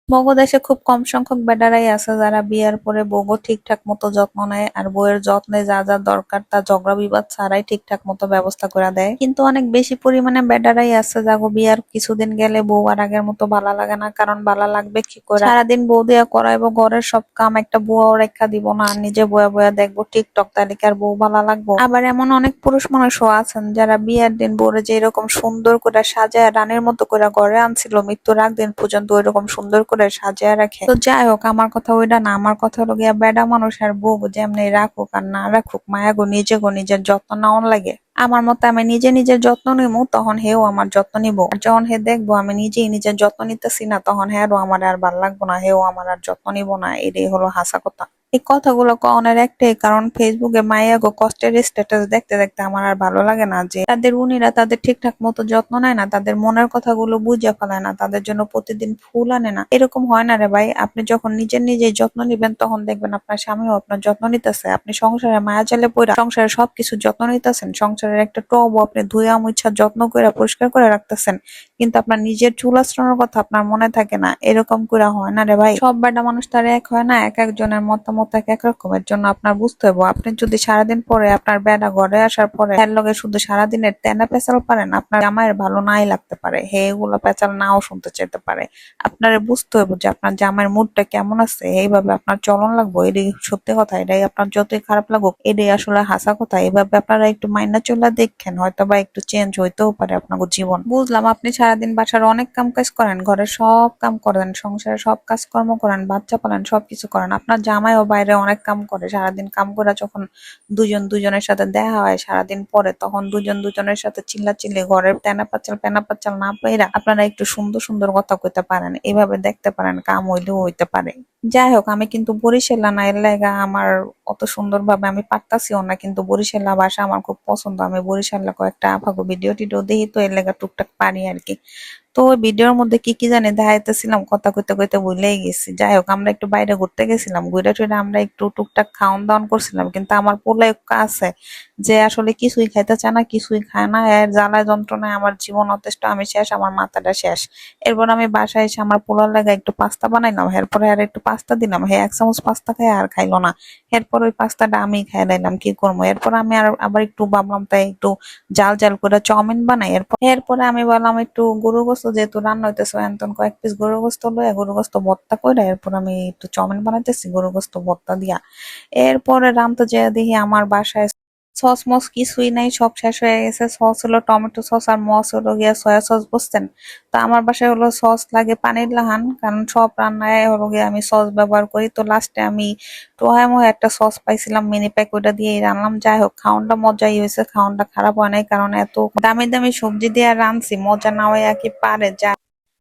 মগো দেশে খুব কম সংখ্যক বেডারাই আছে যারা বিয়ের পরে বউগো ঠিকঠাক মতো যত্ন নেয় আর বউয়ের যত্নে যা যা দরকার তা ঝগড়া বিবাদ ছাড়াই ঠিকঠাক মতো ব্যবস্থা করে দেয়। কিন্তু অনেক বেশি পরিমাণে বেডারাই আছে যাগো বিয়ার কিছুদিন গেলে বউ আর আগের মতো ভালো লাগে না। কারণ ভালো লাগবে কি করে, সারাদিন বউ দিয়া করাইবো ঘরের সব কাম, একটা বুয়াও রেখা দিব না, আর নিজে বয়া বয়া দেখবো টিকটক, তালিকার বউ ভালো লাগবো? আবার এমন অনেক পুরুষ মানুষও আছেন যারা বিয়ের দিন বউরে যে এরকম সুন্দর করে সাজায় রানীর মতো করে ঘরে আনছিল, মৃত্যুর আগ দিন পর্যন্ত ওইরকম সুন্দর করে সাজিয়ে রাখে। তো যাই হোক, আমার কথা ওইটা না, আমার কথা হলো গিয়া বেডা মানুষ আর বউ যেমনি রাখুক আর না রাখুক, মায়া গো নিজে গো নিজের যত্ন নেওয়ান লাগে। আমার মতে আমি নিজে নিজের যত্ন নিবো, তখন হেও আমার যত্ন নিব। আর যখন হে দেখবো আমি নিজেই নিজের যত্ন নিতেছি না, তখন হেরও আমার আর ভাল লাগবো না, হেও আমার আর যত্ন নিব না। এটাই হলো হাসা কথা। এই কথাগুলো কনের একটাই কারণ, ফেসবুকে মাইয়া গো কষ্টের স্ট্যাটাস দেখতে দেখতে আমার আর ভালো লাগে না যে তাদের উনিরা তাদের ঠিকঠাক মতো যত্ন নেয় না, তাদের মনের কথাগুলো বুঝে ফেলায় না, তাদের জন্য প্রতিদিন ফুল আনে না। এরকম হয় না রে ভাই। আপনি যখন নিজের নিজেই যত্ন নিবেন তখন দেখবেন আপনার স্বামীও আপনার যত্ন নিতেছে। আপনি সংসারে মায়া জালে পইরা সংসারের সবকিছু যত্ন নিতেছেন, সংসারের একটা টবও আপনি ধুয়া মুছা যত্ন করে পরিষ্কার করে রাখতেছেন, কিন্তু আপনার নিজের চুল আঁচড়ানোর কথা আপনার মনে থাকে না। এরকম করে হয় না রে ভাই। সব বেটা মানুষ তার এক হয় না, এক একজনের মতামত এক এক রকমের। জন্য আপনার বুঝতে হবে, আপনি যদি সারাদিন পরে আপনার বেটা ঘরে আসার পরে এর লগে শুধু সারাদিনের তেনা পেঁচাল পারেন, আপনার জামাইয়ের ভালো নাই লাগতে পারে, হে এগুলো পেঁচাল নাও শুনতে চাইতে পারে। আপনারে বুঝতে হবে যে আপনার জামাইয়ের মুডটা কেমন আছে, এইভাবে আপনার চলন লাগবো। এটাই সত্যি কথা, এটাই আপনার যতই খারাপ লাগুক এটাই আসলে হাসা কথা। এইভাবে আপনারা একটু মাইনা চলে দেখেন, হয়তো বা একটু চেঞ্জ হইতেও পারে আপনার জীবন। বুঝলাম আপনি সারাদিন বাসার অনেক কাম কাজ করেন, ঘরের সব কাম করেন, সংসারের সব কাজকর্ম করেন, বাচ্চা পালেন, সবকিছু করেন। আপনার জামাইও বাইরে অনেক কাম করে, সারাদিন কাম করে যখন দুজন দুজনের সাথে দেখা হয় সারাদিন পরে, তখন দুজন দুজনের সাথে চিল্লাচিল্লি ঘরের পেনা পাচাল না পাইরা আপনারা একটু সুন্দর সুন্দর কথা কইতে পারেন, এভাবে দেখতে পারেন, কাম হইলেও হইতে পারে। যাই হোক, আমি কিন্তু বরিশালা না, এর লাগা আমার অত সুন্দর ভাবে আমি পারতাছিও না, কিন্তু বরিশালা ভাষা আমার খুব পছন্দ। আমি বরিশালা কয়েকটা আফাগো ভিডিও টিডিও দেখি, তো এর লাগা টুকটাক পারি আর কি। তো ওই ভিডিওর মধ্যে কি কি জানি দেখাইতেছিলাম, কথা কইতে কইতে ভুলেই গেছি। যাই হোক, আমরা একটু বাইরে ঘুরতে গেছিলাম, ঘুরে টুরে আমরা একটু টুকটাক খাওন দাওয়ান করছিলাম, কিন্তু আমার পোলা আছে যে আসলে কিছুই খাইতে চায় না, কিছুই খায় না। এর জ্বালায় যন্ত্রণায় আমার জীবন অতিষ্ঠ, আমি শেষ, আমার মাথাটা শেষ। এরপর আমি বাসায় এসে আমার পোলার লাগা একটু পাস্তা বানাইলাম, এরপরে আর একটু পাস্তা দিলাম, হে 1 চামচ পাস্তা খায় আর খাইলো না। এরপর ওই পাস্তাটা আমি খাই লাইলাম, কি করবো। এরপর আমি আবার একটু ভাবলাম তাই একটু জাল জাল করে চাউমিন বানাই। এরপরে আমি বললাম একটু গরু গোস্ত যেহেতু রান্না হইতেছে, এতন কয়েক পিস গরু গোস্ত লয়ে গরু গোস্ত ভর্তা করে এরপর আমি একটু চাউমিন বানাইতেছি গরু গোস্ত ভর্তা দিয়া। এরপরে রামতো যে দেখি আমার বাসায় সস মস কিছুই নাই, সব শেষ হয়ে গেছে। সস হলো টমেটো সস আর মস হলো গিয়া সয়া সস, বুঝছেন? তো আমার বাসায় হলো সস লাগে পানির লাহান, কারণ সব রান্নায় হলো গিয়ে আমি সস ব্যবহার করি। তো লাস্টে আমি টোহায় মোহে একটা সস পাইছিলাম মিনি প্যাক, ওইটা দিয়ে রান্নাম। যাই হোক, খাওয়ানটা মজাই হয়েছে, খাওয়ানটা খারাপ হয় নাই, কারণ এত দামি দামি সবজি দিয়ে রাঁধছি, মজা না হয় আর কি পারে। যা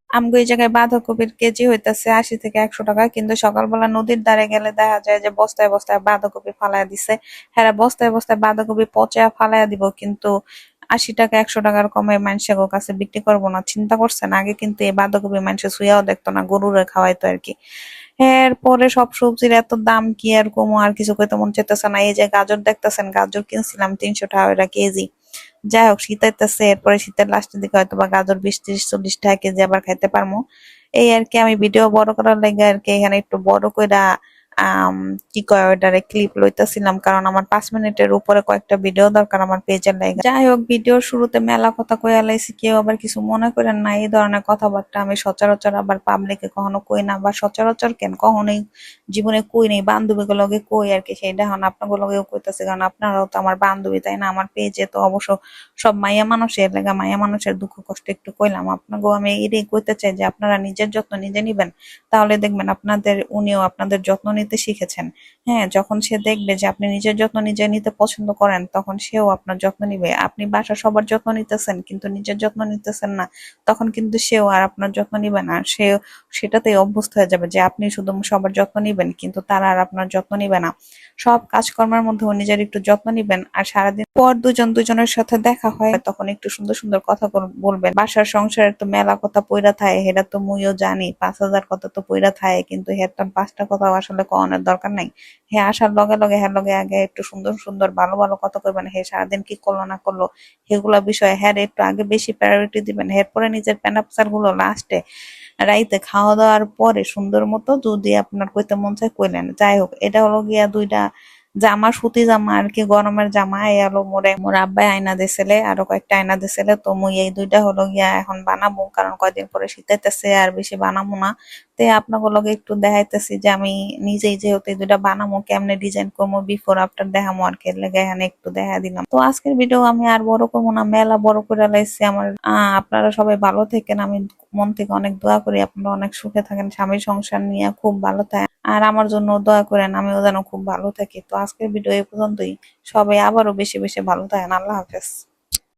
আমগো এই জায়গায় বাঁধাকপির কেজি হইতাছে 80 থেকে 100 টাকা, কিন্তু সকালবেলা নদীর ধারে গেলে দেখা যায় যে বস্তায় বস্তায় বাঁধাকপি ফালাইয়া দিছে। হ্যাঁ, বস্তায় বস্তায় বাঁধাকপি পচা ফালাইয়া দিব, কিন্তু 80 টাকা 100 টাকার কমে মানুষের কাছে বিক্রি করবো না। চিন্তা করছেন? আগে কিন্তু এই বাঁধাকপি মানুষের ছুঁয়াও দেখতো না, গরুরে খাওয়াইতো আর কি। এরপরে সব সবজির এত দাম কি আর কমো, আর কিছু কইতে মন চাইতেছে না। এই যে গাজর দেখতেছেন, গাজর কিনছিলাম 300 টাকা কেজি। যাই হোক, শীত আইতেছে, এরপরে শীতের লাস্টের দিকে হয়তো বা গাজর 20, 30, 40 টাকা কেজি আবার খাইতে পারবো। এই আর কি। আমি ভিডিও বড় করার লাগে আর কি এখানে একটু বড় কইরা আম কি কয় ওইটারে ক্লিপ লইতাছিলাম, কারণ আমার 5 মিনিটের উপরে কয়েকটা ভিডিও দরকার আমার পেজের লাগে। যাই হোক, ভিডিওর শুরুতে মেলা কথা কইয়া লাইছি, কেউ আবার কিছু মনে করেন না। এই ধরনের কথাবার্তা আমি সচরাচর আবার পাবলিকে কখনো কই না, বা সচরাচর কেন, কখনোই জীবনে কই নেই। বান্ধবীগুলো লগে কই আর কি, সেইটা এখন আপনাদের লগেও কইতাছি, কারণ আপনারাও তো আমার বান্ধবী, তাই না? আমার পেজে তো অবশ্য সব মাইয়া মানুষের লেগা, মাইয়া মানুষের দুঃখ কষ্ট একটু কইলাম। আপনাকেও আমি এটাই কইতে চাই যে আপনারা নিজের যত্ন নিজে নিবেন, তাহলে দেখবেন আপনাদের উনিও আপনাদের যত্ন নিতে শিখেছেন। হ্যাঁ, যখন সে দেখবে যে আপনি নিজের যত্ন নিজে নিতে পছন্দ করেন, তখন সেও আপনার যত্ন নিবে। আপনি বাসা সবার যত্ন নিতেছেন কিন্তু নিজের যত্ন নিতেছেন না, তখন কিন্তু সেও আর আপনার যত্ন নিবে না। সেও সেটাতেই অভ্যস্ত হয়ে যাবে যে আপনি শুধু সবার যত্ন নিবেন, কিন্তু তারা আর আপনার যত্ন নিবে না। সব কাজকর্মের মধ্যেও নিজের একটু যত্ন নিবেন। আর সারাদিন পর দুজন দুজনের সাথে দেখা হয়, তখন একটু সুন্দর সুন্দর কথা বলবেন। বাসার সংসারের তো মেলা কথা পইরা থাকে, সেটা তো মুইও জানি। 5,000 কথা তো পইরা থাকে, কিন্তু হের তো 5টা কথা আসলে কওয়ানোর দরকার নাই। হে আসার লগে লগে হ্যার লগে আগে একটু সুন্দর সুন্দর ভালো ভালো কথা কইবেন। হে সারাদিন কি করলো না করলো সেগুলা বিষয়ে হ্যাঁ একটু আগে বেশি প্রায়োরিটি দিবেন, এরপরে নিজের প্যানাপসার গুলো লাস্টে রাইতে খাওয়া দাওয়ার পরে সুন্দর মতো যদি আপনার কইতে মন চায় কইলেন। যাই হোক, এটা হলো গিয়া 2টা জামা, সুতি জামা আর কি, গরমের জামা। এলো মোরে মোর আব্বাই আয়না দিছিলে, আরো কয়েকটা আয়না দিছিলে। তো মুই এই 2টা হলো গিয়া এখন বানাবো, কারণ কয়দিন পরে শীতাইতেছে আর বেশি বানাবো না। তে আপনাকে লগে একটু দেখাইতেছি যে আমি নিজেই যেহেতু এই 2টা বানাবো, কেমনে ডিজাইন করবো, বিফোর আফটার দেখামো আর কি, এর লেগে এখানে একটু দেখা দিলাম। তো আজকের ভিডিও আমি আর বড় করবো না, মেলা বড় করে লাইছি আমার। আপনারা সবাই ভালো থেকেন, আমি মন থেকে অনেক দোয়া করি আপনারা অনেক সুখে থাকেন, স্বামী সংসার নিয়ে খুব ভালো থাকেন। আর আমার জন্য দোয়া করেন, আমিও যেন খুব ভালো থাকি। তো আজকের ভিডিও এই পর্যন্তই। সবাই আবারও বেশি বেশি ভালো থাকেন। আল্লাহ হাফেজ।